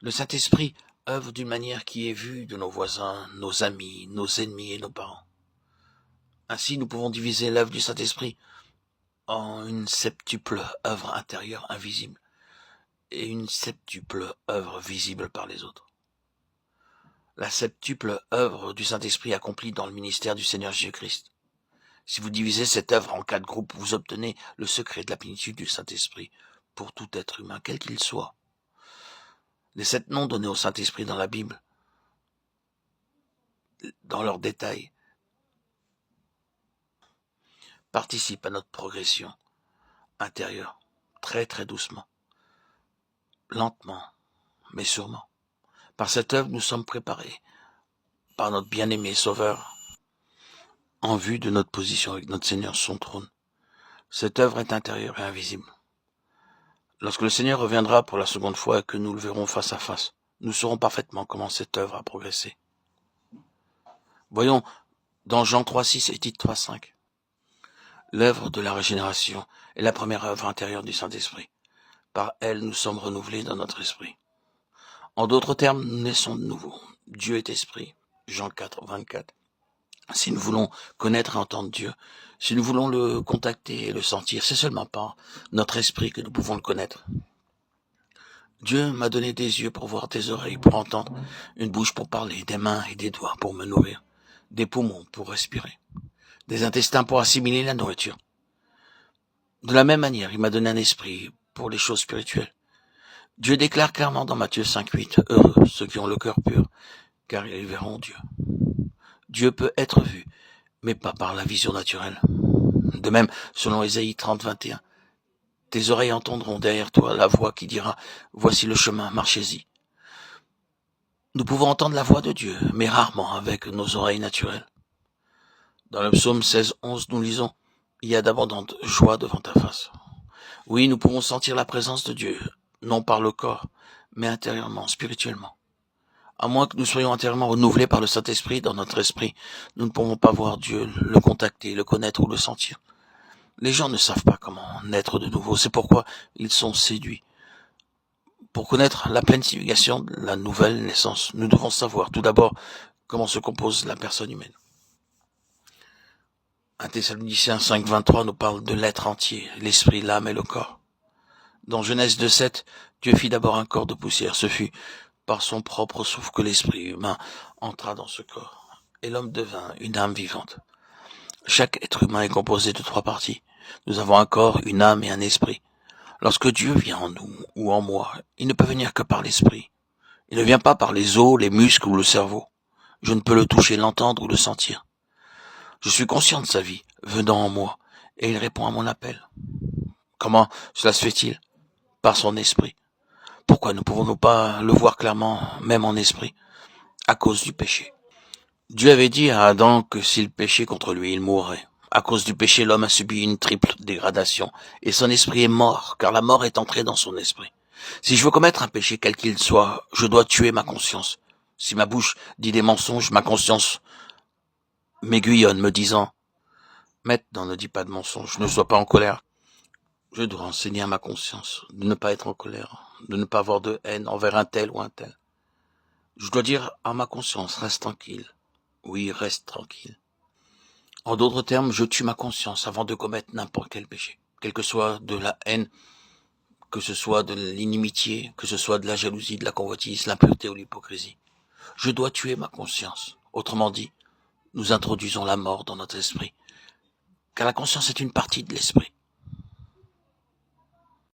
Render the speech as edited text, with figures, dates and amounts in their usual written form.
Le Saint-Esprit œuvre d'une manière qui est vue de nos voisins, nos amis, nos ennemis et nos parents. Ainsi, nous pouvons diviser l'œuvre du Saint-Esprit en une septuple œuvre intérieure invisible et une septuple œuvre visible par les autres. La septuple œuvre du Saint-Esprit accomplie dans le ministère du Seigneur Jésus-Christ. Si vous divisez cette œuvre en 4 groupes, vous obtenez le secret de la plénitude du Saint-Esprit pour tout être humain, quel qu'il soit. Les 7 noms donnés au Saint-Esprit dans la Bible, dans leurs détails, participent à notre progression intérieure, très très doucement, lentement, mais sûrement. Par cette œuvre, nous sommes préparés par notre bien-aimé Sauveur en vue de notre position avec notre Seigneur sur son trône. Cette œuvre est intérieure et invisible. Lorsque le Seigneur reviendra pour la seconde fois et que nous le verrons face à face, nous saurons parfaitement comment cette œuvre a progressé. Voyons dans Jean 3,6 et Tite 3,5. L'œuvre de la régénération est la première œuvre intérieure du Saint-Esprit. Par elle, nous sommes renouvelés dans notre esprit. En d'autres termes, nous naissons de nouveau. Dieu est esprit. Jean 4, 24. Si nous voulons connaître et entendre Dieu, si nous voulons le contacter et le sentir, c'est seulement par notre esprit que nous pouvons le connaître. Dieu m'a donné des yeux pour voir, des oreilles pour entendre, une bouche pour parler, des mains et des doigts pour me nourrir, des poumons pour respirer, des intestins pour assimiler la nourriture. De la même manière, il m'a donné un esprit pour les choses spirituelles. Dieu déclare clairement dans Matthieu 5,8, « Heureux ceux qui ont le cœur pur, car ils verront Dieu. » Dieu peut être vu, mais pas par la vision naturelle. De même, selon Ésaïe 30, 21, « Tes oreilles entendront derrière toi la voix qui dira, voici le chemin, marchez-y. » Nous pouvons entendre la voix de Dieu, mais rarement avec nos oreilles naturelles. Dans le psaume 16, 11, nous lisons, « Il y a d'abondantes joies devant ta face. » Oui, nous pouvons sentir la présence de Dieu, non par le corps, mais intérieurement, spirituellement. À moins que nous soyons intérieurement renouvelés par le Saint-Esprit dans notre esprit, nous ne pouvons pas voir Dieu, le contacter, le connaître ou le sentir. Les gens ne savent pas comment naître de nouveau, c'est pourquoi ils sont séduits. Pour connaître la pleine signification de la nouvelle naissance, nous devons savoir tout d'abord comment se compose la personne humaine. 1 Thessaloniciens 5, 23 nous parle de l'être entier, l'esprit, l'âme et le corps. Dans Genèse 2, 7, Dieu fit d'abord un corps de poussière, ce fut par son propre souffle que l'esprit humain entra dans ce corps, et l'homme devint une âme vivante. Chaque être humain est composé de 3 parties. Nous avons un corps, une âme et un esprit. Lorsque Dieu vient en nous ou en moi, il ne peut venir que par l'esprit. Il ne vient pas par les os, les muscles ou le cerveau. Je ne peux le toucher, l'entendre ou le sentir. Je suis conscient de sa vie, venant en moi, et il répond à mon appel. Comment cela se fait-il? Par son esprit. Pourquoi ne pouvons-nous pas le voir clairement, même en esprit? À cause du péché. Dieu avait dit à Adam que s'il péchait contre lui, il mourrait. À cause du péché, l'homme a subi une triple dégradation, et son esprit est mort, car la mort est entrée dans son esprit. Si je veux commettre un péché quel qu'il soit, je dois tuer ma conscience. Si ma bouche dit des mensonges, ma conscience m'aiguillonne, me disant « Maintenant, ne dis pas de mensonges, ne sois pas en colère. » Je dois enseigner à ma conscience de ne pas être en colère, de ne pas avoir de haine envers un tel ou un tel. Je dois dire à ma conscience, reste tranquille. Oui, reste tranquille. En d'autres termes, je tue ma conscience avant de commettre n'importe quel péché, quel que soit de la haine, que ce soit de l'inimitié, que ce soit de la jalousie, de la convoitise, l'impureté ou l'hypocrisie. Je dois tuer ma conscience. Autrement dit, nous introduisons la mort dans notre esprit, car la conscience est une partie de l'esprit.